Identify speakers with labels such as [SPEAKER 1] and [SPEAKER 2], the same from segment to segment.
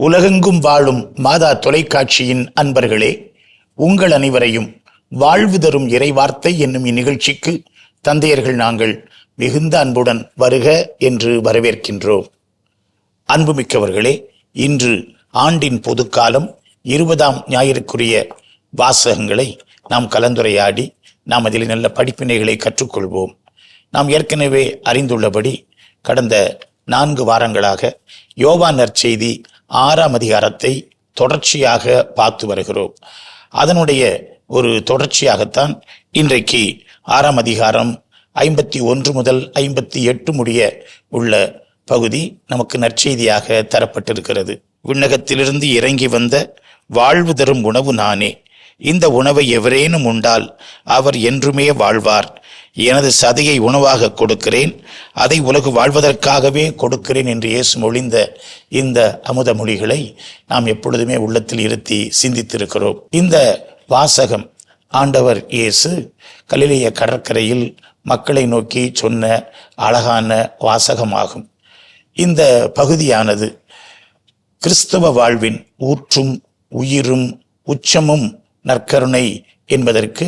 [SPEAKER 1] உலகெங்கும் வாழும் மாதா தொலைக்காட்சியின் அன்பர்களே, உங்கள் அனைவரையும் வாழ்வு தரும் இறைவார்த்தை என்னும் இந்நிகழ்ச்சிக்கு தந்தையர்கள் நாங்கள் மிகுந்த அன்புடன் வருக என்று வரவேற்கின்றோம். அன்புமிக்கவர்களே, இன்று ஆண்டின் பொதுக்காலம் 20ஆம் ஞாயிறுக்குரிய வாசகங்களை நாம் கலந்துரையாடி நாம் அதில் நல்ல படிப்பினைகளை கற்றுக்கொள்வோம். நாம் ஏற்கனவே அறிந்துள்ளபடி கடந்த 4 வாரங்களாக யோவான் நற்செய்தி 6ஆம் அதிகாரத்தை தொடர்ச்சியாக பார்த்து வருகிறோம். அதனுடைய ஒரு தொடர்ச்சியாகத்தான் இன்றைக்கு 6ஆம் அதிகாரம் 51 முதல் 58 முடிய உள்ள பகுதி நமக்கு நற்செய்தியாக தரப்பட்டிருக்கிறது. விண்ணகத்திலிருந்து இறங்கி வந்த வாழ்வு தரும் உணவு நானே. இந்த உணவை எவரேனும் உண்டால் அவர் என்றுமே வாழ்வார். எனது சதையை உணவாக கொடுக்கிறேன், அதை உலகு வாழ்வதற்காகவே கொடுக்கிறேன் என்று இயேசு மொழிந்த இந்த அமுத மொழிகளை நாம் எப்பொழுதுமே உள்ளத்தில் இருத்தி சிந்தித்திருக்கிறோம். இந்த வாசகம் ஆண்டவர் இயேசு கலிலேய கடற்கரையில் மக்களை நோக்கி சொன்ன அழகான வாசகமாகும். இந்த பகுதியானது கிறிஸ்தவ வாழ்வின் ஊற்றும் உயிரும் உச்சமும் நற்கருணை என்பதற்கு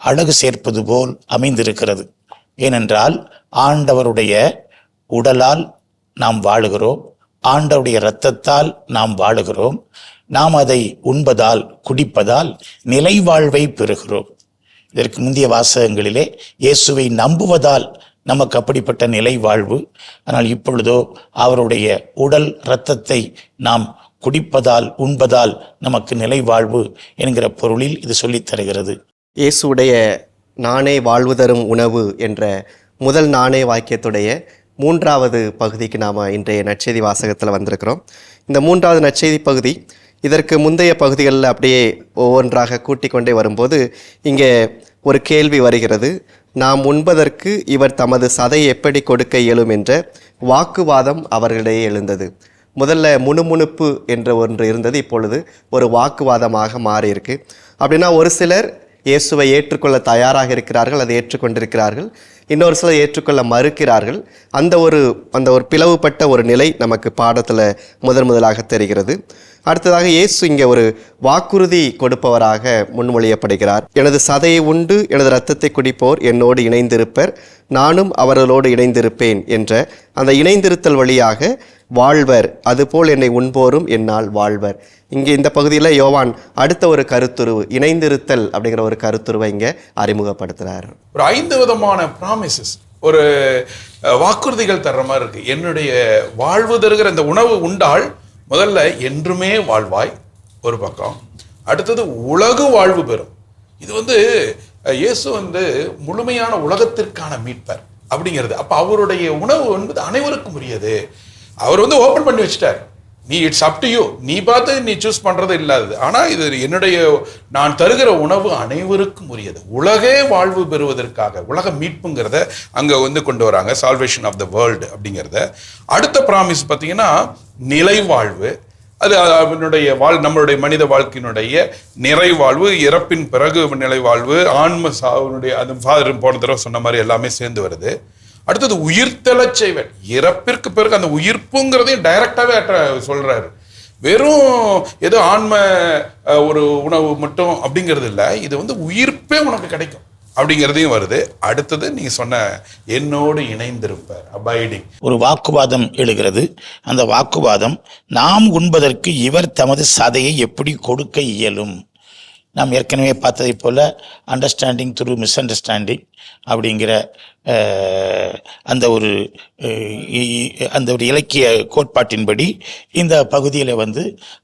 [SPEAKER 1] அழகு சேர்ப்பது போல் அமைந்திருக்கிறது. ஏனென்றால் ஆண்டவருடைய உடலால் நாம் வாழுகிறோம், ஆண்டவருடைய இரத்தத்தால் நாம் வாழுகிறோம். நாம் அதை உண்பதால் குடிப்பதால் நிலை வாழ்வை பெறுகிறோம். இதற்கு முந்தைய வாசகங்களிலே இயேசுவை நம்புவதால் நமக்கு அப்படிப்பட்ட நிலை வாழ்வு. ஆனால் இப்பொழுதோ அவருடைய உடல் இரத்தத்தை நாம் குடிப்பதால் உண்பதால் நமக்கு நிலை வாழ்வு என்கிற பொருளில் இது சொல்லித் தருகிறது.
[SPEAKER 2] இயேசுடைய நானே வாழ்வு தரும் உணவு என்ற முதல் நானே வாக்கியத்துடைய 3வது பகுதிக்கு நாம் இன்றைய நற்செய்தி வாசகத்தில் வந்திருக்கிறோம். இந்த 3வது நற்செய்தி பகுதி இதற்கு முந்தைய பகுதிகளில் அப்படியே ஒவ்வொன்றாக கூட்டிக் கொண்டே வரும்போது இங்கே ஒரு கேள்வி வருகிறது. நாம் உண்பதற்கு இவர் தமது சதையை எப்படி கொடுக்க இயலும் என்ற வாக்குவாதம் அவர்களிடையே எழுந்தது. முதல்ல முணுமுணுப்பு என்ற ஒன்று இருந்தது, இப்பொழுது ஒரு வாக்குவாதமாக மாறியிருக்கு. அப்படின்னா ஒரு சிலர் இயேசுவை ஏற்றுக்கொள்ள தயாராக இருக்கிறார்கள், அதை ஏற்றுக்கொண்டிருக்கிறார்கள். இன்னொரு சிலர் ஏற்றுக்கொள்ள மறுக்கிறார்கள். அந்த ஒரு பிளவுபட்ட ஒரு நிலை நமக்கு பாடத்தில் முதலாக தெரிகிறது. அடுத்ததாக இயேசு இங்கே ஒரு வாக்குறுதி கொடுப்பவராக முன்மொழியப்படுகிறார். எனது சதையை உண்டு எனது இரத்தத்தை குடிப்போர் என்னோடு இணைந்திருப்பர், நானும் அவர்களோடு இணைந்திருப்பேன் என்ற அந்த இணைந்திருத்தல் வழியாக வாழ்வர், அதுபோல் என்னை உண்போரும் என்னால் வாழ்வர். இங்கே இந்த பகுதியில் யோவான் அடுத்த ஒரு கருத்துருவு, இணைந்திருத்தல் அப்படிங்கிற ஒரு கருத்துருவை இங்கே அறிமுகப்படுத்துகிறார்.
[SPEAKER 3] ஒரு 5 விதமான ப்ராமிசஸ், ஒரு வாக்குறுதிகள் தர்ற மாதிரி இருக்கு. என்னுடைய வாழ்வு தருகிற இந்த உணவு உண்டால் முதல்ல என்றுமே வாழ்வாய் ஒரு பக்கம், அடுத்தது உலகு வாழ்வு பெறும். இது இயேசு முழுமையான உலகத்திற்கான மீட்பர் அப்படிங்கிறது. அப்போ அவருடைய உணவு என்பது அனைவருக்கும் உரியது. அவர் ஓப்பன் பண்ணி வச்சுட்டார். நீ இட்ஸ் அப் டு யூ, நீ பார்த்து நீ சூஸ் பண்ணுறது இல்லாதது. ஆனால் இது நான் தருகிற உணவு அனைவருக்கும் உரியது, உலகே வாழ்வு பெறுவதற்காக, உலக மீட்புங்கிறத அங்கே கொண்டு வராங்க, சால்வேஷன் ஆஃப் த வேர்ல்டு அப்படிங்கிறத. அடுத்த ப்ராமிஸ் பார்த்தீங்கன்னா நிலை வாழ்வு. அது நம்மளுடைய மனித வாழ்க்கையினுடைய நிறைவாழ்வு, இறப்பின் பிறகு நிலைவாழ்வு, ஆன்ம சாவுனுடைய அது ஃபாதர் போன தடவை சொன்ன மாதிரி எல்லாமே சேர்ந்து வருது. அடுத்தது உயிர்த்தெழச் செய்வேன், இறப்பிற்கு பிறகு அந்த உயிர்ப்புங்கிறதையும் டைரக்டாவே சொல்றாரு. வெறும் ஏதோ ஆன்ம ஒரு உணவு மட்டும் அப்படிங்கிறது இல்லை, இது உயிர்ப்பே உனக்கு கிடைக்கும் அப்படிங்கிறதையும் வருது. அடுத்தது நீங்க சொன்ன என்னோடு இணைந்திருப்பார், அபைடிங்.
[SPEAKER 1] ஒரு வாக்குவாதம் எழுகிறது. அந்த வாக்குவாதம், நாம் உண்பதற்கு இவர் தமது சதையை எப்படி கொடுக்க இயலும். நாம் ஏற்கனவே பார்த்ததை போல அண்டர்ஸ்டாண்டிங் த்ரூ மிஸ் அண்டர்ஸ்டாண்டிங் அப்படிங்கிற அந்த ஒரு இலக்கிய கோட்பாட்டின்படி இந்த பகுதியில்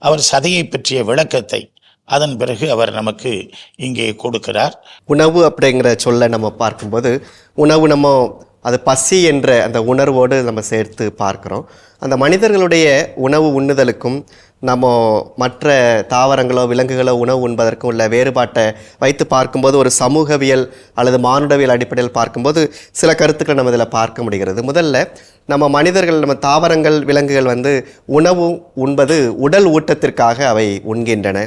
[SPEAKER 1] அவர் சதையை பற்றிய விளக்கத்தை அதன் பிறகு அவர் நமக்கு இங்கே கொடுக்கிறார்.
[SPEAKER 2] உணவு அப்படிங்கிற சொல்ல நம்ம பார்க்கும்போது உணவு அது பசி என்ற அந்த உணர்வோடு நம்ம சேர்த்து பார்க்குறோம். அந்த மனிதர்களுடைய உணவு உண்ணுதலுக்கும் நம்ம மற்ற தாவரங்களோ விலங்குகளோ உணவு உண்பதற்கும் உள்ள வேறுபாட்டை வைத்து பார்க்கும்போது ஒரு சமூகவியல் அல்லது மானுடவியல் அடிப்படையில் பார்க்கும்போது சில கருத்துக்களை நம்ம இதில் பார்க்க முடிகிறது. முதல்ல நம்ம மனிதர்கள், நம்ம தாவரங்கள், விலங்குகள் உணவு உண்பது உடல் ஊட்டத்திற்காக அவை உண்கின்றன.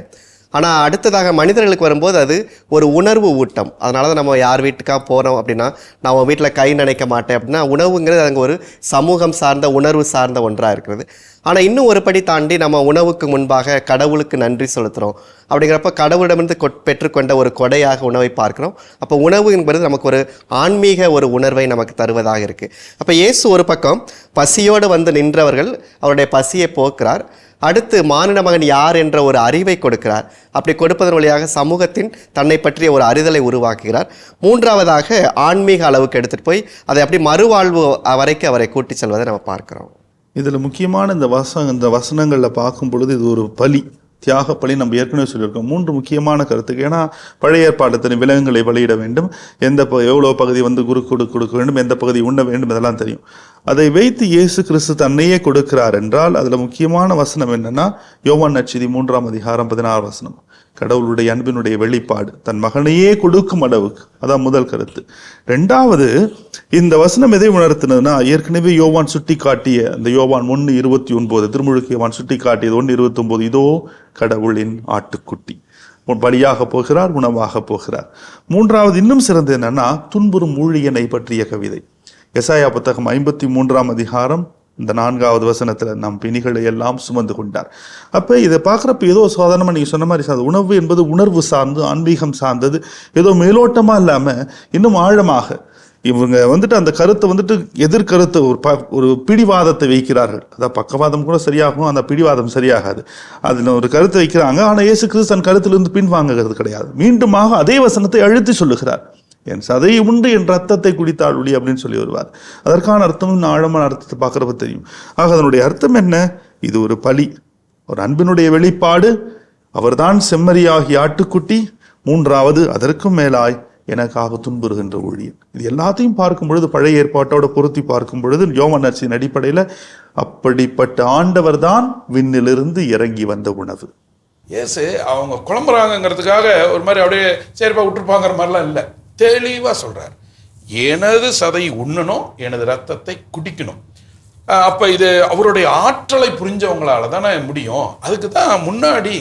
[SPEAKER 2] ஆனால் அடுத்ததாக மனிதர்களுக்கு வரும்போது அது ஒரு உணர்வு ஊட்டம். அதனால தான் நம்ம யார் வீட்டுக்காக போகிறோம் அப்படின்னா, நான் உன் வீட்டில் கை நினைக்க மாட்டேன் அப்படின்னா, உணவுங்கிறது அங்கே ஒரு சமூகம் சார்ந்த உணர்வு சார்ந்த ஒன்றாக இருக்கிறது. ஆனால் இன்னும் ஒரு படி தாண்டி நம்ம உணவுக்கு முன்பாக கடவுளுக்கு நன்றி செலுத்துகிறோம். அப்படிங்கிறப்ப கடவுளிடமிருந்து பெற்றுக்கொண்ட ஒரு கொடையாக உணவை பார்க்குறோம். அப்போ உணவு என்பது நமக்கு ஒரு ஆன்மீக ஒரு உணர்வை நமக்கு தருவதாக இருக்குது. அப்போ இயேசு ஒரு பக்கம் பசியோடு வந்து நின்றவர்கள் அவருடைய பசியை போக்குறார். அடுத்து மானிட மகன் யார் என்ற ஒரு அறிவை கொடுக்கிறார். அப்படி கொடுப்பதன் வழியாக சமூகத்தின் தன்னை பற்றிய ஒரு அறிதலை உருவாக்குகிறார். மூன்றாவதாக ஆன்மீக அளவுக்கு எடுத்துகிட்டு போய் அதை அப்படி மறுவாழ்வு வரைக்கும் அவரை கூட்டி செல்வதை நம்ம பார்க்கிறோம்.
[SPEAKER 4] இதில் முக்கியமான இந்த வசனங்களில் பார்க்கும் பொழுது இது ஒரு பலி, தியாக பலி. நம்ம ஏற்கனவே சொல்லியிருக்கோம் 3 முக்கியமான கருத்துக்கு. ஏன்னா பழைய ஏற்பாடு விலங்குகளை பலியிட வேண்டும், எவ்வளோ பகுதி கொடுக்க வேண்டும், எந்த பகுதி உண்ண வேண்டும், இதெல்லாம் தெரியும். அதை வைத்து இயேசு கிறிஸ்து தன்னையே கொடுக்கிறார் என்றால் அதில் முக்கியமான வசனம் என்னன்னா, யோவான் நற்செய்தி 3ஆம் அதிகாரம் 16 வசனம். கடவுளுடைய அன்பினுடைய வெளிப்பாடு தன் மகனையே கொடுக்கும் அளவுக்கு. அதான் முதல் கருத்து. 2வது, இந்த வசனம் எதை உணர்த்தினதுன்னா, ஏற்கனவே யோவான் சுட்டி காட்டிய அந்த யோவான் 1:29 திருமுழுக்கு யோவான் சுட்டி காட்டியது 1:29, இதோ கடவுளின் ஆட்டுக்குட்டி பலியாக போகிறார், உணவாக போகிறார். 3வது இன்னும் சிறந்தது என்னன்னா, துன்புறும் ஊழியனை பற்றிய கவிதை. எசாயா புத்தகம் 53ஆம் அதிகாரம் இந்த 4வது வசனத்துல நம் பிணிகளை எல்லாம் சுமந்து கொண்டார். அப்ப இதை பார்க்குறப்ப ஏதோ சாதாரணமா நீங்க சொன்ன மாதிரி உணவு என்பது உணர்வு சார்ந்து ஆன்மீகம் சார்ந்தது, ஏதோ மேலோட்டமா இல்லாம இன்னும் ஆழமாக இவங்க அந்த கருத்தை எதிர்கருத்து ஒரு பிடிவாதத்தை வைக்கிறார்கள். அதான் பக்கவாதம் கூட சரியாகும், அந்த பிடிவாதம் சரியாகாது. அதுல ஒரு கருத்தை வைக்கிறாங்க. ஆனா இயேசு கிறிஸ்து தன் கருத்திலிருந்து பின்வாங்குகிறது கிடையாது. மீண்டுமாக அதே வசனத்தை அழுத்தி சொல்லுகிறார். என் சதையை உண்டு என் ரத்தத்தை குடித்தாள் ஒளி அப்படின்னு சொல்லி வருவார். அதற்கான அர்த்தம் இன்னும் ஆழமான அர்த்தத்தை பார்க்குறப்ப தெரியும். ஆக அதனுடைய அர்த்தம் என்ன? இது ஒரு பலி, ஒரு அன்பினுடைய வெளிப்பாடு. அவர்தான் செம்மறியாகி ஆட்டுக்குட்டி. 3வது, அதற்கும் மேலாய் எனக்காக துன்புறுகின்ற ஊழியர். இது எல்லாத்தையும் பார்க்கும் பொழுது பழைய ஏற்பாட்டோட பொருத்தி பார்க்கும் பொழுது யோவான் நற்செய்தியின் அடிப்படையில் அப்படிப்பட்ட ஆண்டவர் தான் விண்ணிலிருந்து இறங்கி வந்த உணவு.
[SPEAKER 3] இயேசு அவங்க குழம்புறாங்கிறதுக்காக ஒரு மாதிரி அப்படியே சரிப்பா விட்டுருப்பாங்கிற மாதிரிலாம் இல்லை, தெளிவாக சொல்கிறார். எனது சதை உண்ணணும், எனது ரத்தத்தை குடிக்கணும். அப்போ இது அவருடைய ஆற்றலை புரிஞ்சவங்களால தானே முடியும். அதுக்கு தான் முன்னாடி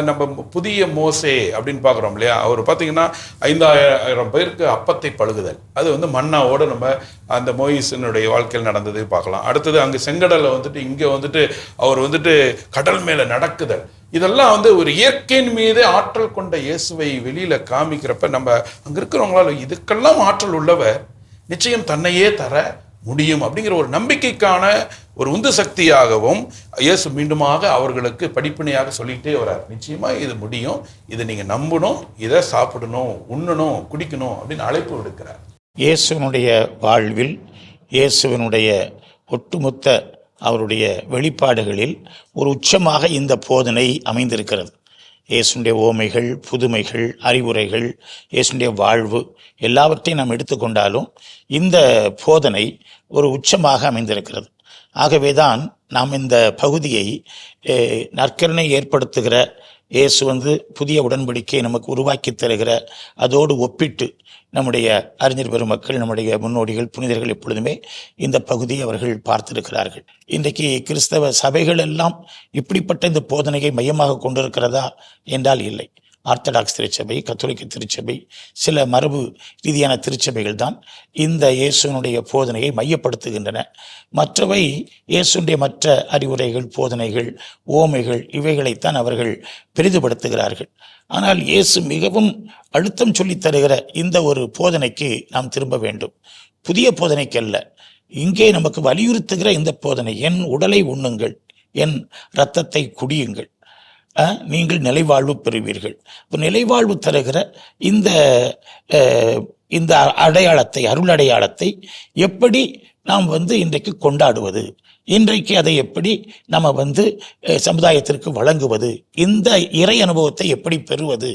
[SPEAKER 3] நம்ம புதிய மோசே அப்படின்னு பார்க்குறோம் இல்லையா, அவர் பார்த்தீங்கன்னா 5000 பேருக்கு அப்பத்தை பழுகுதல், அது மன்னாவோடு நம்ம அந்த மோயிசனுடைய வாழ்க்கையில் நடந்தது பார்க்கலாம். அடுத்தது அங்கே செங்கடலை இங்கே அவர் கடல் மேலே நடக்குதல், இதெல்லாம் ஒரு இயற்கையின் மீது ஆற்றல் கொண்ட இயேசுவை வெளியில் காமிக்கிறப்ப நம்ம அங்கே இருக்கிறவங்களால இதுக்கெல்லாம் ஆற்றல் உள்ளவர் நிச்சயம் தன்னையே தர முடியும் அப்படிங்கிற ஒரு நம்பிக்கைக்கான ஒரு உந்து சக்தியாகவும் இயேசு மீண்டுமாக அவர்களுக்கு படிப்பினையாக சொல்லிகிட்டே வர்றார். நிச்சயமா இது முடியும், இதை நீங்க நம்பணும், இதை சாப்பிடணும், உண்ணணும், குடிக்கணும் அப்படின்னு அழைப்பு விடுக்கிறார்.
[SPEAKER 1] இயேசுவினுடைய வாழ்வில் இயேசுவினுடைய ஒட்டுமொத்த அவருடைய வெளிப்பாடுகளில் ஒரு உச்சமாக இந்த போதனை அமைந்திருக்கிறது. இயேசுடைய ஓமைகள், புதுமைகள், அறிவுரைகள், இயேசுடைய வாழ்வு எல்லாவற்றையும் நாம் எடுத்துக்கொண்டாலும் இந்த போதனை ஒரு உச்சமாக அமைந்திருக்கிறது. ஆகவேதான் நாம் இந்த பகுதியை நற்கருணை ஏற்படுத்துகிற இயேசு புதிய உடன்படிக்கையை நமக்கு உருவாக்கி தருகிற அதோடு ஒப்பிட்டு நம்முடைய அறிஞர் பெருமக்கள், நம்முடைய முன்னோடிகள், புனிதர்கள் எப்பொழுதுமே இந்த பகுதியை அவர்கள் பார்த்திருக்கிறார்கள். இன்றைக்கு கிறிஸ்தவ சபைகள் எல்லாம் இப்படிப்பட்ட இந்த போதனையை மையமாக கொண்டிருக்கிறதா என்றால் இல்லை. ஆர்த்தடாக்ஸ் திருச்சபை, கத்தோலிக்க திருச்சபை, சில மரபு ரீதியான திருச்சபைகள் தான் இந்த இயேசுனுடைய போதனையை மையப்படுத்துகின்றன. மற்றவை இயேசுடைய மற்ற அறிவுரைகள், போதனைகள், ஓமைகள் இவைகளைத்தான் அவர்கள் பெரிதுபடுத்துகிறார்கள். ஆனால் இயேசு மிகவும் அழுத்தம் சொல்லித் தருகிற இந்த ஒரு போதனைக்கு நாம் திரும்ப வேண்டும். புதிய போதனைக்கல்ல, இங்கே நமக்கு வலியுறுத்துகிற இந்த போதனை, என் உடலை உண்ணுங்கள், என் இரத்தத்தை குடியுங்கள், நீங்கள் நிலைவாழ்வு பெறுவீர்கள். நிலைவாழ்வு தருகிற இந்த அடையாளத்தை, அருள் அடையாளத்தை எப்படி நாம் இன்றைக்கு கொண்டாடுவது, இன்றைக்கு அதை எப்படி நம்ம சமுதாயத்திற்கு வழங்குவது, இந்த இறை அனுபவத்தை எப்படி பெறுவது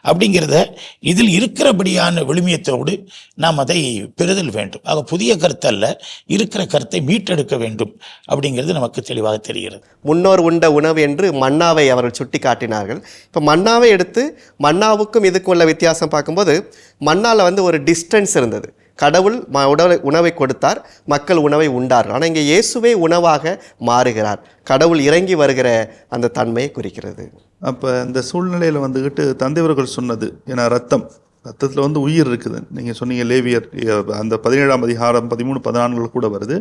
[SPEAKER 1] அப்படிங்கிறத இதில் இருக்கிறபடியான விழுமியத்தோடு நாம் அதை பெறுதல் வேண்டும். ஆக புதிய கருத்தல்ல, இருக்கிற கருத்தை மீட்டெடுக்க வேண்டும் அப்படிங்கிறது நமக்கு தெளிவாக தெரிகிறது.
[SPEAKER 2] முன்னோர் உண்ட உணவு என்று மன்னாவை அவர்கள் சுட்டி காட்டினார்கள். இப்போ மன்னாவை எடுத்து மன்னாவுக்கும் இதுக்கும் உள்ள வித்தியாசம் பார்க்கும்போது, மன்னால ஒரு டிஸ்டன்ஸ் இருந்தது, கடவுள் உணவை கொடுத்தார், மக்கள் உணவை உண்டார்கள். ஆனால் இங்கே இயேசுவே உணவாக மாறுகிறார். கடவுள் இறங்கி வருகிற அந்த தன்மையை குறிக்கிறது.
[SPEAKER 4] அப்போ இந்த சூழ்நிலையில் வந்துக்கிட்டு தந்தைவர்கள் சொன்னது, ஏன்னா ரத்தத்தில் வந்து உயிர் இருக்குது. நீங்கள் சொன்னீங்க லேவியர் அந்த 17ஆம் அதிகாரம் 13, 14 கூட வருது.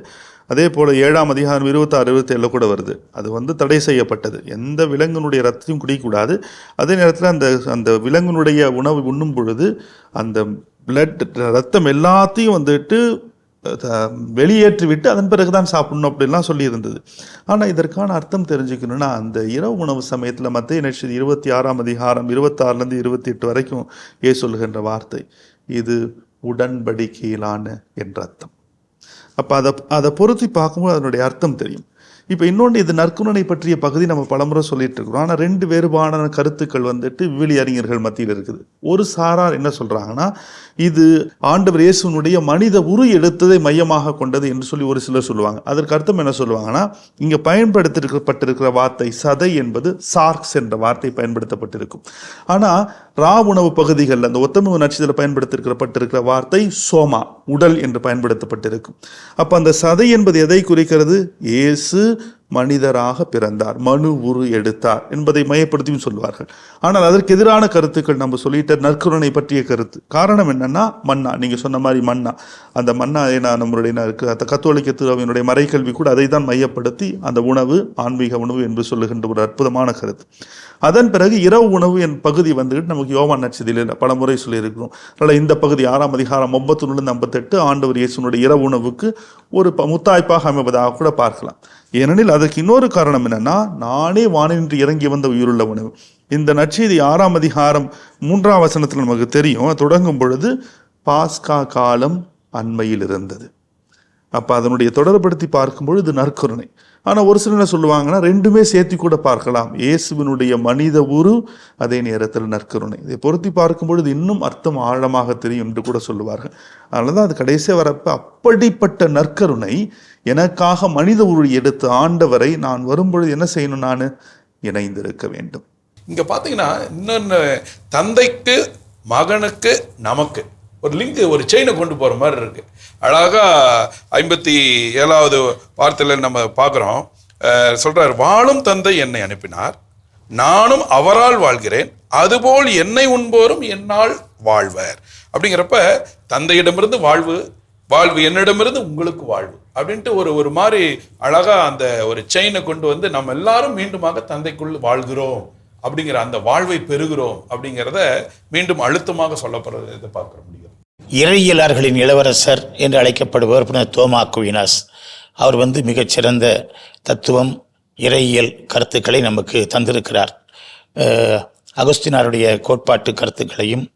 [SPEAKER 4] அதே போல் 7ஆம் அதிகாரம் 26, 27 கூட வருது. அது வந்து தடை செய்யப்பட்டது. எந்த விலங்கினுடைய ரத்தத்தையும் குடிக்கக்கூடாது. அதே நேரத்தில் அந்த விலங்கினுடைய உணவு உண்ணும் பொழுது அந்த ரத்தம் எல்லாத்தையும் வந்துட்டு வெளியேற்றி விட்டு அதன் பிறகுதான் சாப்பிடணும் அப்படின்லாம் சொல்லியிருந்தது. ஆனால் இதற்கான அர்த்தம் தெரிஞ்சுக்கணும்னா அந்த இரவு உணவு சமயத்தில் மத்தேயு நற்செய்தி 26ஆம் அதிகாரம் 26லேருந்து 28 வரைக்கும் சொல்லுகின்ற வார்த்தை இது உடன்படிக்கையிலான என்ற அர்த்தம். அப்போ அதை பொருத்தி பார்க்கும்போது அதனுடைய அர்த்தம் தெரியும். இப்போ இன்னொன்று, இது நற்குணனை பற்றிய பகுதி நம்ம பலமுறை சொல்லிட்டு இருக்கிறோம். ஆனால் 2 வேறுபாடான கருத்துக்கள் வந்துட்டு விவிலி அறிஞர்கள் மத்தியில் இருக்குது. ஒரு சாரார் என்ன சொல்கிறாங்கன்னா, இது ஆண்டவர் இயேசுனுடைய மனித உரு எடுத்ததை மையமாக கொண்டது என்று சொல்லி ஒரு சிலர் சொல்லுவாங்க. அதற்கு அர்த்தம் என்ன சொல்லுவாங்கன்னா, இங்கே பயன்படுத்தப்பட்டிருக்கிற வார்த்தை சதை என்பது சார்க்ஸ் என்ற வார்த்தை பயன்படுத்தப்பட்டிருக்கும். ஆனால் உணவு பகுதிகளில் அந்த ஒத்தமிவு நட்சத்திரத்தில் பயன்படுத்தப்பட்டிருக்கிற வார்த்தை சோமா, உடல் என்று பயன்படுத்தப்பட்டிருக்கும். அப்போ அந்த சதை என்பது எதை குறிக்கிறது? இயேசு மனிதராக பிறந்தார், மனு உரு எடுத்தார் என்பதை மையப்படுத்தியும் சொல்வார்கள். ஆனால் அதற்கு எதிரான கருத்துக்கள் நம்ம சொல்லிட்ட நற்கருணை பற்றிய கருத்து. காரணம் என்னன்னா, மன்னா, நீங்க சொன்ன மாதிரி மன்னா, அந்த மன்னா நம்மளுடைய அந்த கத்தோலிக்க திருவினுடைய மறைக்கல்வி கூட அதை தான் மையப்படுத்தி அந்த உணவு ஆன்மீக உணவு என்று சொல்லுகின்ற ஒரு அற்புதமான கருத்து. அதன் பிறகு இரவு உணவு என் பகுதி வந்துட்டு நமக்கு யோவான் நற்செய்தியில் பல முறை சொல்லியிருக்கிறோம். அதனால் இந்த பகுதி 6ஆம் அதிகாரம் 51-58 ஆண்டவர் இயேசுனுடைய இரவு உணவுக்கு ஒரு முத்தாய்ப்பாக அமைவதாக கூட பார்க்கலாம். ஏனெனில் அதற்கு இன்னொரு காரணம் என்னன்னா, நானே வானின்று இறங்கி வந்த உயிருள்ள உணவு. இந்த நற்செய்தி 6ஆம் அதிகாரம் 3ஆம் வசனத்தில் நமக்கு தெரியும். தொடங்கும் பொழுது பாஸ்கா காலம் அண்மையில் இருந்தது. அப்போ அதனுடைய தொடர்படுத்தி பார்க்கும்பொழுது இது நற்கருணை. ஆனால் ஒரு சிலர் என்ன சொல்லுவாங்கன்னா, 2மே சேர்த்து கூட பார்க்கலாம். இயேசுவினுடைய மனித உரு, அதே நேரத்தில் நற்கருணை. இதை பொருத்தி பார்க்கும்பொழுது இன்னும் அர்த்தம் ஆழமாக தெரியும் என்று கூட சொல்லுவார்கள். அதனால தான் அது கடைசியாக வரப்ப அப்படிப்பட்ட நற்கருணை எனக்காக மனித உரு எடுத்து ஆண்டவரை நான் வரும்பொழுது என்ன செய்யணும்? நான் இணைந்திருக்க வேண்டும்.
[SPEAKER 3] இங்கே பார்த்தீங்கன்னா இன்னொன்று, தந்தைக்கு மகனுக்கு நமக்கு ஒரு லிங்க், ஒரு செயினை கொண்டு போகிற மாதிரி இருக்கு. அழகாக 57வது வார்த்தையில் நம்ம பார்க்குறோம். சொல்கிறார், வாழும் தந்தை என்னை அனுப்பினார், நானும் அவரால் வாழ்கிறேன், அதுபோல் என்னை உண்போரும் என்னால் வாழ்வர். அப்படிங்கிறப்ப தந்தையிடமிருந்து வாழ்வு, என்னிடமிருந்து உங்களுக்கு வாழ்வு அப்படின்ட்டு ஒரு மாதிரி அழகாக அந்த ஒரு செயினை கொண்டு வந்து நம்ம எல்லாரும் மீண்டுமாக தந்தைக்குள் வாழ்கிறோம் அப்படிங்கிற அந்த வாழ்வை பெறுகிறோம் அப்படிங்கிறத மீண்டும் அழுத்தமாக சொல்லப்படுறதை பார்க்க முடியும்.
[SPEAKER 1] இறையியலாளர்களின் இளவரசர் என்று அழைக்கப்படுபவர் புனித தோமா அக்வினாஸ். அவர் மிகச்சிறந்த தத்துவம், இறையியல் கருத்துக்களை நமக்கு தந்திருக்கிறார். அகஸ்தினாருடைய கோட்பாட்டு கருத்துக்களையும்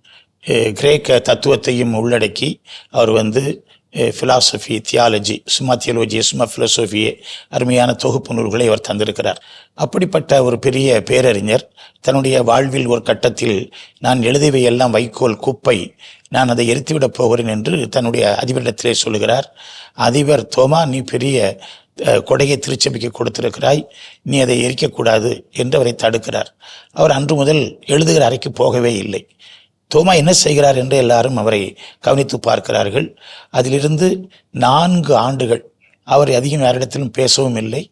[SPEAKER 1] கிரேக்க தத்துவத்தையும் உள்ளடக்கி அவர் ஃபிலாசபி, தியாலஜி, சும்மா தியாலஜி, சும்மா ஃபிலோசோஃபியே அருமையான தொகுப்பு நூல்களை அவர் தந்திருக்கிறார். அப்படிப்பட்ட ஒரு பெரிய பேரறிஞர் தன்னுடைய வாழ்வில் ஒரு கட்டத்தில், நான் எழுதியவை எல்லாம் வைக்கோல் குப்பை, நான் அதை எரித்துவிடப் போகிறேன் என்று தன்னுடைய அதிபரிடத்திலே சொல்லுகிறார். அதிபர், தோமா, நீ பெரிய கொடையை திருச்சபைக்கு கொடுத்திருக்கிறாய், நீ அதை எரிக்கக்கூடாது என்று அவரை தடுக்கிறார். அவர் அன்று முதல் எழுதுகிற அறைக்கு போகவே இல்லை. தோமா என்ன செய்கிறார் என்று எல்லாரும் அவரை கவனித்து பார்க்கிறார்கள். அதிலிருந்து 4 ஆண்டுகள் அவர் அதிகம் யாரிடத்திலும் பேசவும் இல்லை,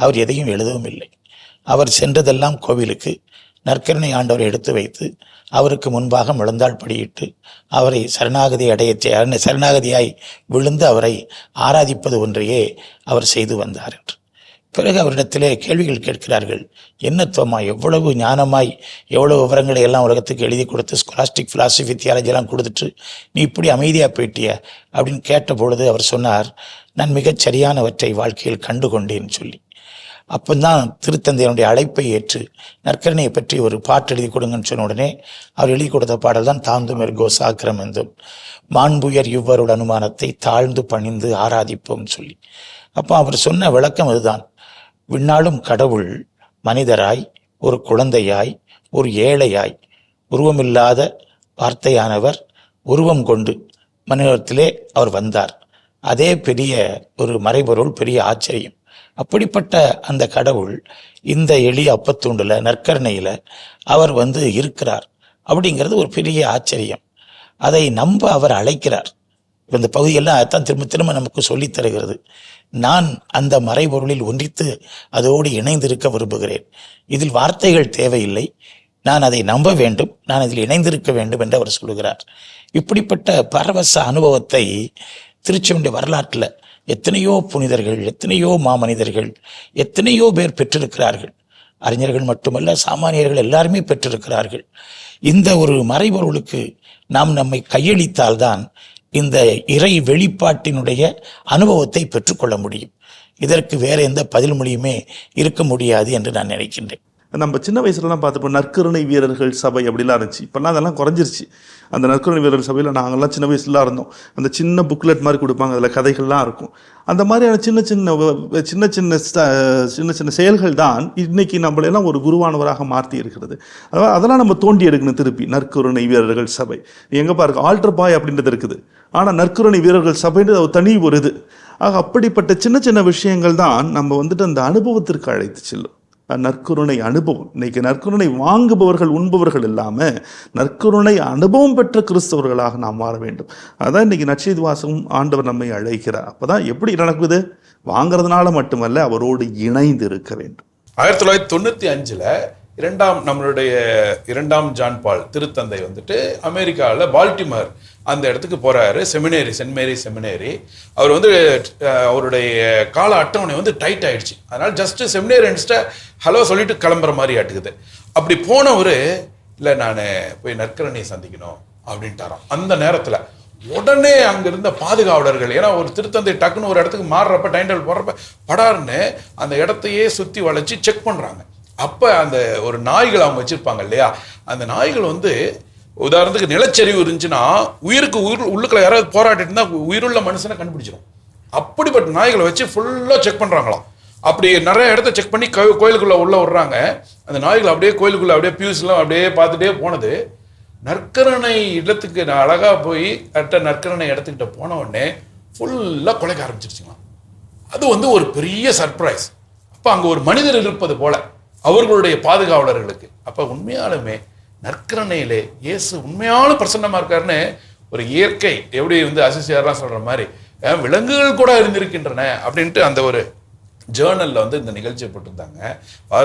[SPEAKER 1] அவர் எதையும் எழுதவும் இல்லை. அவர் சென்றதெல்லாம் கோவிலுக்கு நற்கருணை ஆண்டவரை எடுத்து வைத்து அவருக்கு முன்பாக முழந்தாள் படியிட்டு அவரை சரணாகதியாய் விழுந்து அவரை ஆராதிப்பது ஒன்றையே அவர் செய்து வந்தார் என்று. பிறகு அவரிடத்திலே கேள்விகள் கேட்கிறார்கள். என்ன தோமா, எவ்வளவு ஞானமாய் எவ்வளவு விவரங்களை எல்லாம் உலகத்துக்கு எழுதி கொடுத்து ஸ்காலாஸ்டிக் ஃபிலாசபி தியாலஜியெல்லாம் கொடுத்துட்டு நீ இப்படி அமைதியாக போயிட்டிய அப்படின்னு கேட்ட பொழுது அவர் சொன்னார், நான் மிகச் சரியானவற்றை வாழ்க்கையில் கண்டு கொண்டேன்னு சொல்லி. அப்போதான் திருத்தந்தையனுடைய அழைப்பை ஏற்று நற்கருணையை பற்றி ஒரு பாட்டு எழுதி கொடுங்கன்னு சொன்ன உடனே அவர் எழுதி கொடுத்த பாடல் தான் தாந்தும் எர்கோ சாக்கிரமெந்தும், மாண்புயர் இவ்வருட அனுமானத்தை தாழ்ந்து பணிந்து ஆராதிப்போம் சொல்லி. அப்போ அவர் சொன்ன விளக்கம் அதுதான். விண்ணாளும் கடவுள் மனிதராய், ஒரு குழந்தையாய், ஒரு ஏழையாய், உருவமில்லாத வார்த்தையானவர் உருவம் கொண்டு மனிதத்திலே அவர் வந்தார். அதே பெரிய ஒரு மறைபொருள், பெரிய ஆச்சரியம். அப்படிப்பட்ட அந்த கடவுள் இந்த எளிய அப்பத்தூண்டுல நற்கருணையில அவர் இருக்கிறார் அப்படிங்கிறது ஒரு பெரிய ஆச்சரியம். அதை நம்ப அவர் அழைக்கிறார். இப்போ இந்த பகுதியெல்லாம் அதைத்தான் திரும்ப திரும்ப நமக்கு சொல்லித் தருகிறது. நான் அந்த மறைபொருளில் ஒன்றித்து அதோடு இணைந்திருக்க விரும்புகிறேன். இதில் வார்த்தைகள் தேவையில்லை, நான் அதை நம்ப வேண்டும், நான் அதில் இணைந்திருக்க வேண்டும் என்று அவர் சொல்லுகிறார். இப்படிப்பட்ட பரவச அனுபவத்தை திருச்செந்தூர் வரலாற்றில் எத்தனையோ புனிதர்கள், எத்தனையோ மாமனிதர்கள், எத்தனையோ பேர் பெற்றிருக்கிறார்கள். அறிஞர்கள் மட்டுமல்ல, சாமானியர்கள் எல்லாருமே பெற்றிருக்கிறார்கள். இந்த ஒரு மறைபொருளுக்கு நாம் நம்மை கையளித்தால்தான் இந்த இறை வெளிப்பாட்டினுடைய அனுபவத்தை பெற்றுக்கொள்ள முடியும். இதற்கு வேற எந்த பதில் மொழியுமே இருக்க முடியாது என்று நான் நினைக்கின்றேன்.
[SPEAKER 4] நம்ம சின்ன வயசுலலாம் பார்த்துப்போம் நற்கருணை வீரர்கள் சபை அப்படிலாம் இருந்துச்சு. இப்போல்லாம் அதெல்லாம் குறைஞ்சிருச்சு. அந்த நற்கருணை வீரர்கள் சபையில் நாங்கள்லாம் சின்ன வயசுலாம் இருந்தோம். அந்த சின்ன புக்லெட் மாதிரி கொடுப்பாங்க, அதில் கதைகள்லாம் இருக்கும். அந்த மாதிரியான சின்ன சின்ன செயல்கள் தான் இன்னைக்கு நம்மளெல்லாம் ஒரு குருவானவராக மாற்றி இருக்கிறது. அதெல்லாம் நம்ம தோண்டி எடுக்கணும் திருப்பி. நற்கருணை வீரர்கள் சபை எங்கே பாருங்க, ஆல்டர் பாய் அப்படின்றது இருக்குது. ஆனால் நற்கருணை வீரர்கள் சபைன்றது தனி ஒரு இது. ஆக அப்படிப்பட்ட சின்ன விஷயங்கள் தான் நம்ம அந்த அனுபவத்திற்கு அழைத்து செல்லும். நற்கருணை அனுபவம். இன்னைக்கு நற்கருணை வாங்குபவர்கள் உண்பவர்கள் இல்லாமல் நற்கருணை அனுபவம் பெற்ற கிறிஸ்தவர்களாக நாம் மாற வேண்டும். அதான் இன்னைக்கு நற்செய்தி வாசகம் ஆண்டவர் நம்மை அழைக்கிறார். அப்போதான் எப்படி நடக்குது? வாங்கிறதுனால மட்டுமல்ல, அவரோடு இணைந்து இருக்க வேண்டும்.
[SPEAKER 3] 1995 நம்மளுடைய 2ஆம் ஜான் பால் திருத்தந்தை அமெரிக்காவில் பால்டிமர் அந்த இடத்துக்கு போறாரு. செமினேரி, சென்ட் மேரி செமினேரி. அவர் அவருடைய கால அட்டவணை டைட் ஆயிடுச்சு. அதனால ஜஸ்ட் செமினேரியன்ஸ்ட ஹலோ சொல்லிட்டு கிளம்புற மாதிரி ஆட்டுக்குது. அப்படி போனவர் இல்லை, நான் போய் நற்கரணையை சந்திக்கணும் அப்படின்ட்டாராம். அந்த நேரத்தில் உடனே அங்க இருந்த பாதுகாவலர்கள், ஏன்னா ஒரு திருத்தந்தை டக்குன்னு ஒரு இடத்துக்கு மாறுறப்ப டைம் டேபிள் போடுறப்ப படார்னு அந்த இடத்தையே சுற்றி வளைச்சி செக் பண்ணுறாங்க. அப்போ அந்த ஒரு நாய்கள் அவங்க வச்சிருப்பாங்க இல்லையா, அந்த நாய்கள் உதாரணத்துக்கு நிலச்சரிவு இருந்துச்சுன்னா உயிருக்கு உள்ளுக்குள்ள யாராவது போராட்டிட்டு இருந்தா உயிருள்ள மனுஷனை கண்டுபிடிச்சிடும். அப்படிப்பட்ட நாய்களை வச்சு ஃபுல்லாக செக் பண்ணுறாங்களாம். அப்படி நிறைய இடத்த செக் பண்ணி கோயிலுக்குள்ள உள்ள விடுறாங்க. அந்த நாய்கள் அப்படியே கோயிலுக்குள்ள அப்படியே பியூஸ்லாம் அப்படியே பார்த்துட்டே போனது. நற்கரணை இடத்துக்கு நான் அழகா போய் நற்கரணை இடத்துக்கிட்ட போன உடனே ஃபுல்லாக குலைக்க ஆரம்பிச்சிருச்சுங்களாம். அது ஒரு பெரிய சர்ப்ரைஸ். அப்போ அங்கே ஒரு மனிதர் இருப்பது போல அவர்களுடைய பாதுகாவலர்களுக்கு. அப்போ உண்மையாலுமே நற்கரணையிலே இயேசு உண்மையான பிரசன்னமா இருக்காருன்னு ஒரு இயற்கை எப்படி அசிசியாரெலாம் சொல்ற மாதிரி விலங்குகள் கூட இருந்திருக்கின்றன அப்படின்ட்டு அந்த ஒரு ஜேர்னல்ல இந்த நிகழ்ச்சியை போட்டிருந்தாங்க.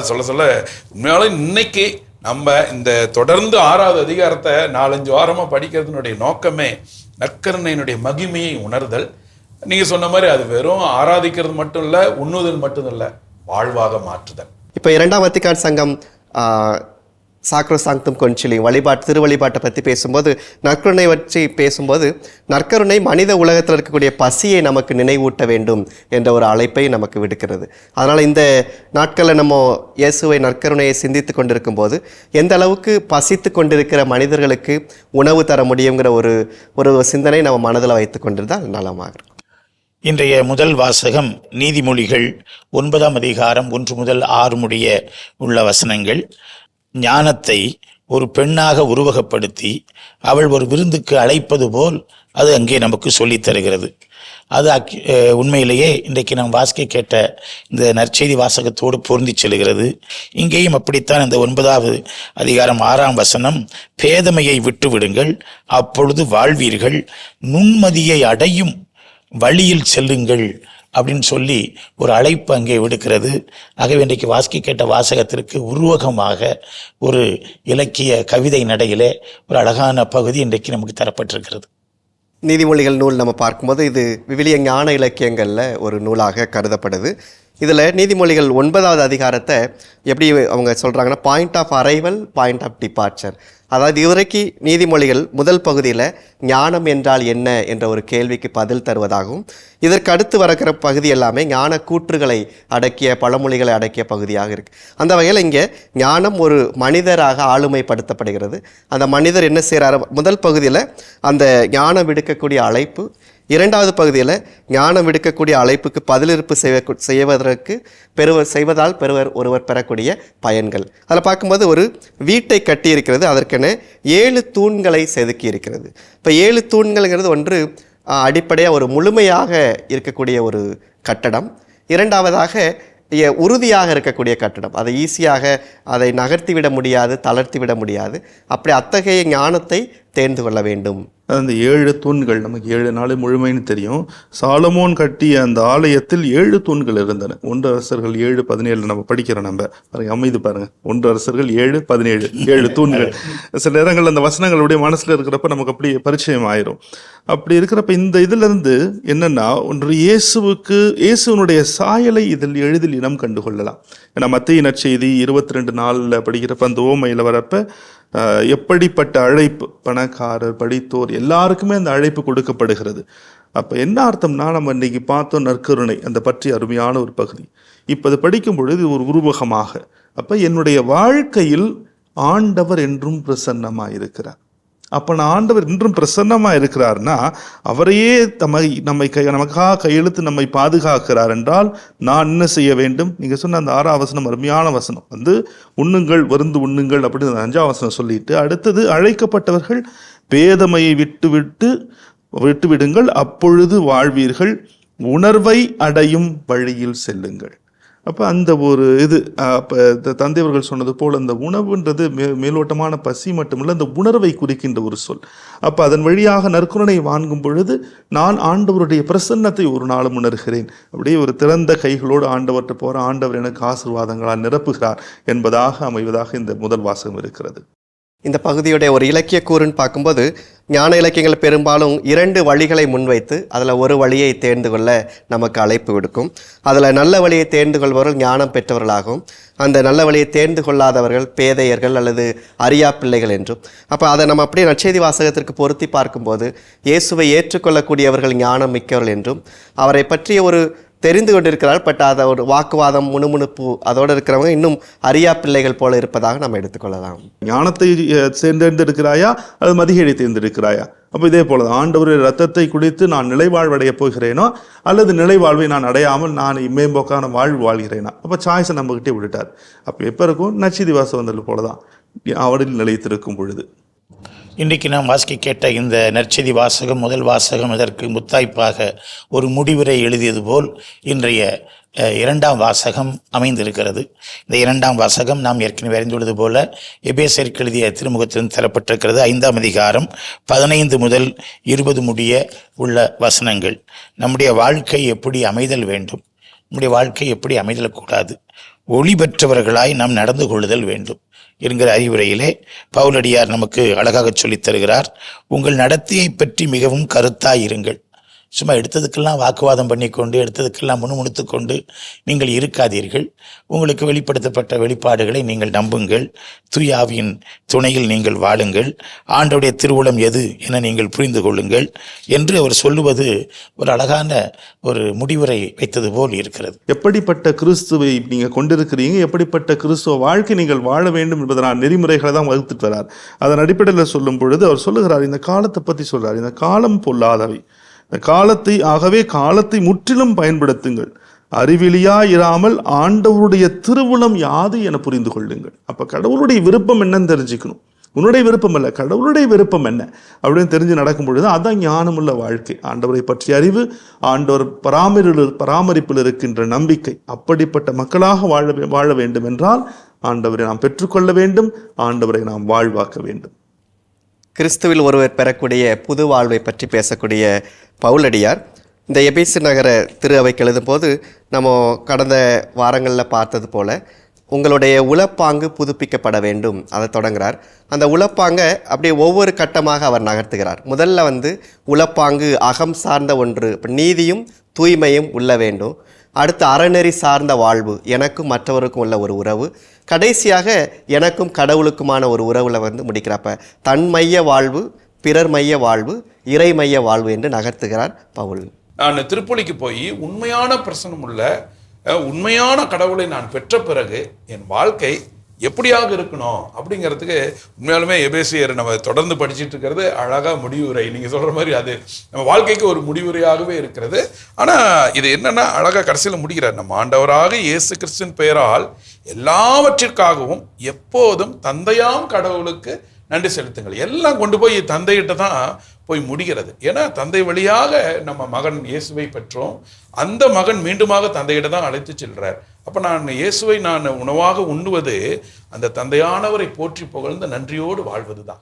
[SPEAKER 3] சொல்ல சொல்ல உண்மையாலும் இன்னைக்கு நம்ம இந்த தொடர்ந்து 6வது அதிகாரத்தை 4-5 வாரமா படிக்கிறதுனுடைய நோக்கமே நற்கரணையினுடைய மகிமையை உணர்தல். நீங்க சொன்ன மாதிரி அது வெறும் ஆராதிக்கிறது மட்டும் இல்ல, உண்ணுதல் மட்டும் இல்ல, வாழ்வாக மாற்றுதல்.
[SPEAKER 2] இப்போ 2ஆம் வத்திக்கான் சங்கம் சாக்ரோசாங்க்தும் கொன்சிலியம் திருவழிபாட்டை பற்றி பேசும்போது, நற்கருணை பற்றி பேசும்போது, நற்கருணை மனித உலகத்தில் இருக்கக்கூடிய பசியை நமக்கு நினைவூட்ட வேண்டும் என்ற ஒரு அழைப்பை நமக்கு விடுக்கிறது. அதனால் இந்த நாட்களில் நம்ம இயேசுவை நற்கருணையை சிந்தித்து கொண்டிருக்கும் போது எந்த அளவுக்கு பசித்து கொண்டிருக்கிற மனிதர்களுக்கு உணவு தர முடியுங்கிற ஒரு சிந்தனை நம்ம மனதில் வைத்து கொண்டிருந்தால் நலமாக இருக்கும்.
[SPEAKER 1] இன்றைய முதல் வாசகம் நீதிமொழிகள் 9ஆம் அதிகாரம் 1 முதல் 6 முடிய உள்ள வசனங்கள். ஞானத்தை ஒரு பெண்ணாக உருவகப்படுத்தி அவள் ஒரு விருந்துக்கு அழைப்பது போல் அது அங்கே நமக்கு சொல்லித் தருகிறது. அது உண்மையிலேயே இன்றைக்கு நாம் வாசிக்க கேட்ட இந்த நற்செய்தி வாசகத்தோடு பொருந்தி செல்கிறது. இங்கேயும் அப்படித்தான் இந்த 9வது அதிகாரம் 6ஆம் வசனம், பேதமையை விட்டு விடுங்கள், அப்பொழுது வாழ்வீர்கள், நுண்மதியை அடையும் வழியில் செல்லுங்கள் அப்படின்னு சொல்லி ஒரு அழைப்பு அங்கே விடுக்கிறது. ஆகவே இன்றைக்கு வாசிக்க கேட்ட வாசகத்திற்கு உருவகமாக ஒரு இலக்கிய கவிதை நடையிலே ஒரு அழகான பகுதி இன்றைக்கு நமக்கு தரப்பட்டிருக்கிறது.
[SPEAKER 2] நீதிமொழிகள் நூல் நம்ம பார்க்கும்போது இது விவிலிய ஞான இலக்கியங்களில் ஒரு நூலாக கருதப்படுது. இதில் நீதிமொழிகள் 9வது அதிகாரத்தை எப்படி அவங்க சொல்கிறாங்கன்னா, point of arrival, point of departure. அதாவது இதுவரைக்கு நீதிமொழிகள் முதல் பகுதியில் ஞானம் என்றால் என்ன என்ற ஒரு கேள்விக்கு பதில் தருவதாகவும், இதற்கு அடுத்து வரக்கிற பகுதி எல்லாமே ஞான கூற்றுகளை அடக்கிய, பழமொழிகளை அடக்கிய பகுதியாக இருக்குது. அந்த வகையில் இங்கே ஞானம் ஒரு மனிதராக ஆளுமைப்படுத்தப்படுகிறது. அந்த மனிதர் என்ன செய்கிறார்? முதல் பகுதியில் அந்த ஞானம் விடுக்கக்கூடிய அழைப்பு, 2வது பகுதியில் ஞானம் விடுக்கக்கூடிய அழைப்புக்கு பதிலிருப்பு செய்வதற்கு செய்வதால் ஒருவர் பெறக்கூடிய பயன்கள். அதில் பார்க்கும்போது ஒரு வீட்டை கட்டி இருக்கிறது, அதற்கென 7 தூண்களை செதுக்கி இருக்கிறது. இப்போ 7 தூண்கள்ங்கிறது ஒன்று அடிப்படையாக ஒரு முழுமையாக இருக்கக்கூடிய ஒரு கட்டடம். 2வதாக உறுதியாக இருக்கக்கூடிய கட்டடம். அதை ஈஸியாக அதை நகர்த்தி விட முடியாது, தளர்த்தி விட முடியாது. அப்படி அத்தகைய ஞானத்தை தேர்ந்து கொள்ள வேண்டும்.
[SPEAKER 4] அந்த 7 தூண்கள் நமக்கு 7 நாள் முழுமைன்னு தெரியும். சாலமோன் கட்டிய அந்த ஆலயத்தில் 7 தூண்கள் இருந்தன. 1 அரசர்கள் 7:17 நம்ம படிக்கிறோம். நம்ம பாருங்க, அமைதி பாருங்க, 1 அரசர்கள் 7:17 7 தூண்கள். சில நேரங்கள் அந்த வசனங்களுடைய மனசுல இருக்கிறப்ப நமக்கு அப்படி பரிச்சயம் ஆயிரும். அப்படி இருக்கிறப்ப இந்த இதுல இருந்து என்னன்னா, ஒன்று இயேசுவனுடைய சாயலை இதில் எளிதில் இனம் கண்டு கொள்ளலாம். ஏன்னா மத்தேயு நற்செய்தி 22:4 படிக்கிறப்ப அந்த ஓமையில வரப்ப எப்படிப்பட்ட அழைப்பு, பணக்காரர், படித்தோர் எல்லாருக்குமே அந்த அழைப்பு கொடுக்கப்படுகிறது. அப்போ என்ன அர்த்தம்னா, நம்ம இன்னைக்கு பார்த்தோம் நற்கருணை, அந்த பற்றி அருமையான ஒரு பகுதி. இப்போ அது படிக்கும் பொழுது ஒரு உருவகமாக, அப்போ என்னுடைய வாழ்க்கையில் ஆண்டவர் என்றும் பிரசன்னமாக இருக்கிறார். அப்போ நான் ஆண்டவர் இன்றும் பிரசன்னமாக இருக்கிறார்னா, அவரையே நமக்காக கையெழுத்து நம்மை பாதுகாக்கிறார் என்றால் நான் என்ன செய்ய வேண்டும்? நீங்கள் சொன்ன அந்த 6ஆம் வசனம் அருமையான வசனம். உண்ணுங்கள், வருந்து உண்ணுங்கள் அப்படின்னு அந்த 5ஆம் வசனம் சொல்லிட்டு, அடுத்தது அழைக்கப்பட்டவர்கள் பேதமையை விட்டுவிடுங்கள், அப்பொழுது வாழ்வீர்கள், உணர்வை அடையும் வழியில் செல்லுங்கள். அப்போ அந்த ஒரு அப்போ தந்தையவர்கள் சொன்னது போல் அந்த உணவுன்றது மேலோட்டமான பசி மட்டுமில்லை, அந்த உணர்வை குறிக்கின்ற ஒரு சொல். அப்போ அதன் வழியாக நற்கருணை வாங்கும் பொழுது நான் ஆண்டவருடைய பிரசன்னத்தை ஒரு நாளும் உணர்கிறேன். அப்படியே ஒரு திறந்த கைகளோடு ஆண்டவர்கிட்ட போகிற, ஆண்டவர் எனக்கு ஆசீர்வாதங்களால் நிரப்புகிறார் என்பதாக அமைவதாக இந்த முதல் வாசகம் இருக்கிறது.
[SPEAKER 2] இந்த பகுதியுடைய ஒரு இலக்கிய கூறுன்னு பார்க்கும்போது, ஞான இலக்கியங்கள் பெரும்பாலும் 2 வழிகளை முன்வைத்து அதில் ஒரு வழியை தேர்ந்து கொள்ள நமக்கு அழைப்பு விடுக்கும். அதில் நல்ல வழியை தேர்ந்து கொள்பவர்கள் ஞானம் பெற்றவர்களாகவும், அந்த நல்ல வழியை தேர்ந்து கொள்ளாதவர்கள் பேதையர்கள் அல்லது அறியா பிள்ளைகள் என்றும். அப்போ அதை நம்ம அப்படியே நற்செய்தி வாசகத்திற்கு பொருத்தி பார்க்கும்போது, இயேசுவை ஏற்றுக்கொள்ளக்கூடியவர்கள் ஞானம் மிக்கவர்கள் என்றும், அவரை பற்றிய ஒரு தெரிந்து கொண்டிருக்கிறார், பட் அதை ஒரு வாக்குவாதம், முணுமுணுப்பு அதோடு இருக்கிறவங்க இன்னும் அறியா பிள்ளைகள் போல இருப்பதாக நம்ம எடுத்துக்கொள்ளலாம்.
[SPEAKER 4] ஞானத்தை தேர்ந்தெடுக்கிறாயா அது மதிகேடை தேர்ந்தெடுக்கிறாயா? அப்போ இதே போல ஆண்டவருடைய ரத்தத்தை குடித்து நான் நிலைவாழ்வடைய போகிறேனோ அல்லது நிலைவாழ்வை நான் அடையாமல் நான் மேம்போக்கான வாழ்வு வாழ்கிறேனா? அப்போ சாய்ஸை நம்மகிட்டே விட்டுட்டார். அப்போ எப்போ இருக்கும்? நற்செய்தி வாசகம் வந்தது போல தான், அவரில் நிலைத்திருக்கும் பொழுது.
[SPEAKER 1] இன்றைக்கு நாம் வாசிக்க கேட்ட இந்த நற்செய்தி வாசகம், முதல் வாசகம், இதற்கு முத்தாய்ப்பாக ஒரு முடிவுரை எழுதியது போல் இன்றைய 2ஆம் வாசகம் அமைந்திருக்கிறது. இந்த 2ஆம் வாசகம் நாம் ஏற்கனவே அறிந்துள்ளது போல எபேசியருக்கு எழுதிய திருமுகத்திலிருந்து தரப்பட்டிருக்கிறது. 5ஆம் அதிகாரம் 15 முதல் 20 முடிய உள்ள வசனங்கள். நம்முடைய வாழ்க்கை எப்படி அமைதல் வேண்டும், நம்முடைய வாழ்க்கை எப்படி அமைதலக்கூடாது, ஒளி பெற்றவர்களாய் நாம் நடந்து கொள்ளுதல் வேண்டும் என்கிற அறிவுரையிலே பவுலடியார் நமக்கு அழகாக சொல்லித் தருகிறார். உங்கள் நடத்தையை பற்றி மிகவும் கருத்தாயிருங்கள். சும்மா எடுத்ததுக்கெல்லாம் வாக்குவாதம் பண்ணிக்கொண்டு, எடுத்ததுக்கெல்லாம் முணுமுணுத்து கொண்டு நீங்கள் இருக்காதீர்கள். உங்களுக்கு வெளிப்படுத்தப்பட்ட வெளிப்பாடுகளை நீங்கள் நம்புங்கள், தூய ஆவியின் துணையில் நீங்கள் வாழுங்கள், ஆண்டவருடைய திருவுளம் எது என நீங்கள் புரிந்து கொள்ளுங்கள் என்று அவர் சொல்லுவது ஒரு அழகான ஒரு முடிவுரை வைத்தது போல் இருக்கிறது.
[SPEAKER 4] எப்படிப்பட்ட கிறிஸ்துவை நீங்கள் கொண்டிருக்கிறீங்க, எப்படிப்பட்ட கிறிஸ்துவ வாழ்க்கை நீங்கள் வாழ வேண்டும் என்பதனால் நெறிமுறைகளை தான் வகுத்துட்டு வரார். அதன் அடிப்படையில் சொல்லும் பொழுது அவர் சொல்லுகிறார், இந்த காலத்தை பற்றி சொல்றார், இந்த காலம் பொல்லாதவை, இந்த காலத்தை முற்றிலும் பயன்படுத்துங்கள், அறிவிலியா இராமல் ஆண்டவருடைய திருவுளம் யாது என புரிந்து கொள்ளுங்கள். அப்ப கடவுளுடைய விருப்பம் என்னன்னு தெரிஞ்சுக்கணும். உன்னுடைய விருப்பம் அல்ல, கடவுளுடைய விருப்பம் என்ன அப்படின்னு தெரிஞ்சு நடக்கும் பொழுது அதான் ஞானமுள்ள வாழ்க்கை. ஆண்டவரை பற்றிய அறிவு, ஆண்டவர் பராமரிப்பில் இருக்கின்ற நம்பிக்கை. அப்படிப்பட்ட மக்களாக வாழ வேண்டும் என்றால் ஆண்டவரை நாம் பெற்றுக்கொள்ள வேண்டும், ஆண்டவரை நாம் வாழ்வாக்க வேண்டும்.
[SPEAKER 2] கிறிஸ்துவில் ஒருவர் பெறக்கூடிய புது வாழ்வை பற்றி பேசக்கூடிய பவுலடியார் இந்த எபேசு நகர திரு அவைக்கு எழுதும்போது நம்ம கடந்த வாரங்களில் பார்த்தது போல உங்களுடைய உளப்பாங்கு புதுப்பிக்கப்பட வேண்டும் அதை தொடங்குகிறார். அந்த உளப்பாங்க அப்படியே ஒவ்வொரு கட்டமாக அவர் நகர்த்துகிறார். முதல்ல உளப்பாங்கு அகம் சார்ந்த ஒன்று, இப்போ நீதியும் தூய்மையும் உள்ள வேண்டும். அடுத்து அறநெறி சார்ந்த வாழ்வு, எனக்கும் மற்றவருக்கும் உள்ள ஒரு உறவு. கடைசியாக எனக்கும் கடவுளுக்குமான ஒரு உறவில் முடிக்கிறப்ப தன்மைய வாழ்வு, பிறர் மைய வாழ்வு, இறை மைய வாழ்வு என்று நகர்த்துகிறார் பவுல்.
[SPEAKER 3] நான் திருப்பலிக்கு போய் உண்மையான பிரசனம் உள்ள உண்மையான கடவுளை நான் பெற்ற பிறகு என் வாழ்க்கை எப்படியாக இருக்கணும் அப்படிங்கிறதுக்கு உண்மையாலுமே எபேசியர் நம்ம தொடர்ந்து படிச்சுட்டு இருக்கிறது அழகாக முடிவுரை. நீங்கள் சொல்கிற மாதிரி அது நம்ம வாழ்க்கைக்கு ஒரு முடிவுரையாகவே இருக்கிறது. ஆனால் இது என்னென்னா அழகாக கடைசியில் முடிக்கிறார், நம்ம ஆண்டவராக இயேசு கிறிஸ்துவின் பெயரால் எல்லாவற்றிற்காகவும் எப்போதும் தந்தையாம் கடவுளுக்கு நன்றி செலுத்துங்கள். எல்லாம் கொண்டு போய் தந்தைகிட்ட தான் போய் முடிகிறது. ஏன்னா தந்தை வழியாக நம்ம மகன் இயேசுவை பெற்றோம், அந்த மகன் மீண்டுமாக தந்தையிட்ட தான் அழைத்து செல்றார். அப்போ நான் இயேசுவை நான் உணவாக உண்ணுவது அந்த தந்தையானவரை போற்றி புகழ்ந்து நன்றியோடு வாழ்வது தான்.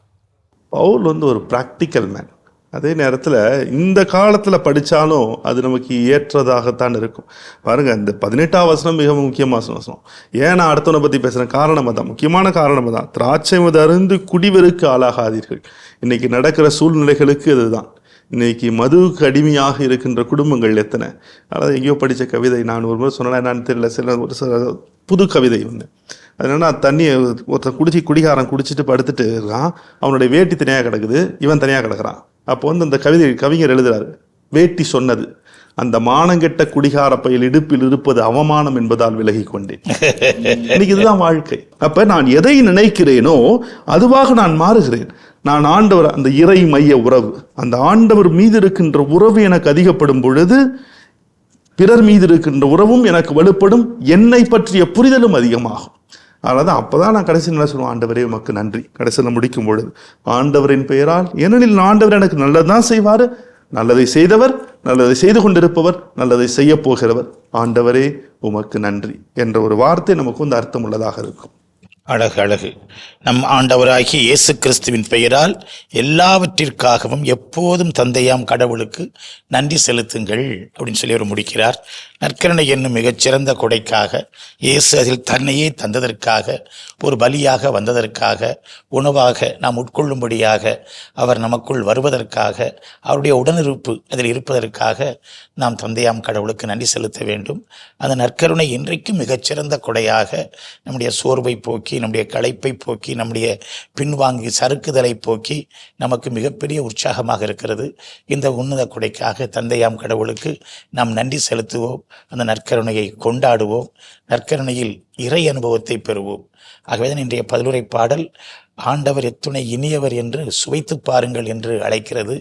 [SPEAKER 4] பவுல் வந்து ஒரு ப்ராக்டிக்கல் மேன். அதே நேரத்தில் இந்த காலத்தில் படித்தாலும் அது நமக்கு ஏற்றதாகத்தான் இருக்கும். பாருங்க, இந்த 18ஆம் வசனம் மிக முக்கியமான வசனம். ஏன் நான் அடுத்தவனை பற்றி பேசுகிறேன்? காரணமாக தான், முக்கியமான காரணமாக தான். திராட்சை மது அருந்து குடிவெருக்கு ஆளாகாதீர்கள். இன்னைக்கு நடக்கிற சூழ்நிலைகளுக்கு இதுதான். இன்னைக்கு மதுவுக்கு அடிமையாக இருக்கின்ற குடும்பங்கள் எத்தனை. அதாவது எங்கேயோ படித்த கவிதை, நான் ஒரு முறை சொன்னேன் என்னன்னு தெரியல, சில புது கவிதை ஒன்று. அது என்னன்னா, தண்ணியை ஒருத்தர் குடிகாரன் குடிச்சிட்டு படுத்துட்டு இருக்கான், அவனுடைய வேட்டி தனியாக கிடக்குது, இவன் தனியாக கிடக்குறான். அப்போ வந்து அந்த கவிஞர் எழுதுறாரு, வேட்டி சொன்னது, அந்த மானங்கெட்ட குடிகார பையில் இடுப்பில் இருப்பது அவமானம் என்பதால் விலகி கொண்டேன். இன்னைக்கு இதுதான் வாழ்க்கை. அப்ப நான் எதை நினைக்கிறேனோ அதுவாக நான் மாறுகிறேன். நான் ஆண்டவர், அந்த இறை மைய உறவு, அந்த ஆண்டவர் மீது இருக்கின்ற உறவு எனக்கு அதிகப்படும் பொழுது பிறர் மீது இருக்கின்ற உறவும் எனக்கு வலுப்படும், என்னை பற்றிய புரிதலும் அதிகமாகும். அதனால்தான் அப்போதான் நான் கடைசியில் என்ன சொல்லுவேன், ஆண்டவரே உமக்கு நன்றி. கடைசியில் முடிக்கும் பொழுது ஆண்டவரின் பெயரால், ஏனெனில் ஆண்டவர் எனக்கு நல்லதுதான் செய்வார், நல்லதை செய்தவர், நல்லதை செய்து கொண்டிருப்பவர், நல்லதை செய்ய போகிறவர், ஆண்டவரே உமக்கு நன்றி என்ற ஒரு வார்த்தை நமக்கு வந்து அர்த்தம் உள்ளதாக இருக்கும்.
[SPEAKER 1] அழகு அழகு. நம் ஆண்டவராகிய இயேசு கிறிஸ்துவின் பெயரால் எல்லாவற்றிற்காகவும் எப்போதும் தந்தையாம் கடவுளுக்கு நன்றி செலுத்துங்கள் அப்படின்னு சொல்லி அவர் முடிக்கிறார். நற்கருணை என்னும் மிகச்சிறந்த கொடைக்காக, இயேசு அதில் தன்னையே தந்ததற்காக, ஒரு பலியாக வந்ததற்காக, உணவாக நாம் உட்கொள்ளும்படியாக அவர் நமக்குள் வருவதற்காக, அவருடைய உடனிருப்பு அதில் இருப்பதற்காக நாம் தந்தையாம் கடவுளுக்கு நன்றி செலுத்த வேண்டும். அந்த நற்கருணை இன்றைக்கும் மிகச்சிறந்த கொடையாக நம்முடைய சோர்வை போக்கி, நம்முடைய களைப்பை போக்கி, நம்முடைய பின்வாங்கி சறுக்குதலை போக்கி நமக்கு மிகப்பெரிய உற்சாகமாக இருக்கிறது. இந்த உன்னத கொடைக்காக தந்தையாம் கடவுளுக்கு நாம் நன்றி செலுத்துவோம். அந்த நற்கருணையை கொண்டாடுவோம். நற்கருணையில் இறை அனுபவத்தை பெறுவோம். ஆகவேதான் இன்றைய பதிலுரை பாடல் ஆண்டவர் எத்துணை இனியவர் என்று சுவைத்து பாருங்கள் என்று அழைக்கிறது.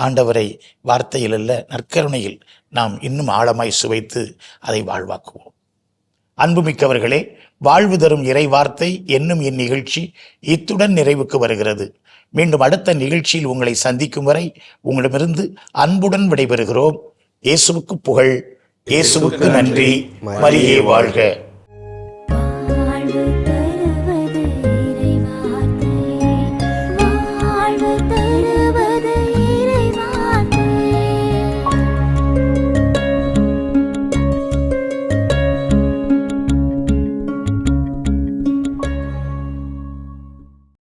[SPEAKER 1] ஆண்டவரை வார்த்தையில் அல்ல, நற்கருணையில் நாம் இன்னும் ஆழமாய் சுவைத்து அதை வாழ்வாக்குவோம். அன்புமிக்கவர்களே, வாழ்வு தரும் இறை வார்த்தை என்னும் இந்நிகழ்ச்சி இத்துடன் நிறைவுக்கு வருகிறது. மீண்டும் அடுத்த நிகழ்ச்சியில் உங்களை சந்திக்கும் வரை உங்களிடமிருந்து அன்புடன் விடைபெறுகிறோம். இயேசுவுக்கு புகழ், இயேசுவுக்கு நன்றி. மரியே வாழ்க.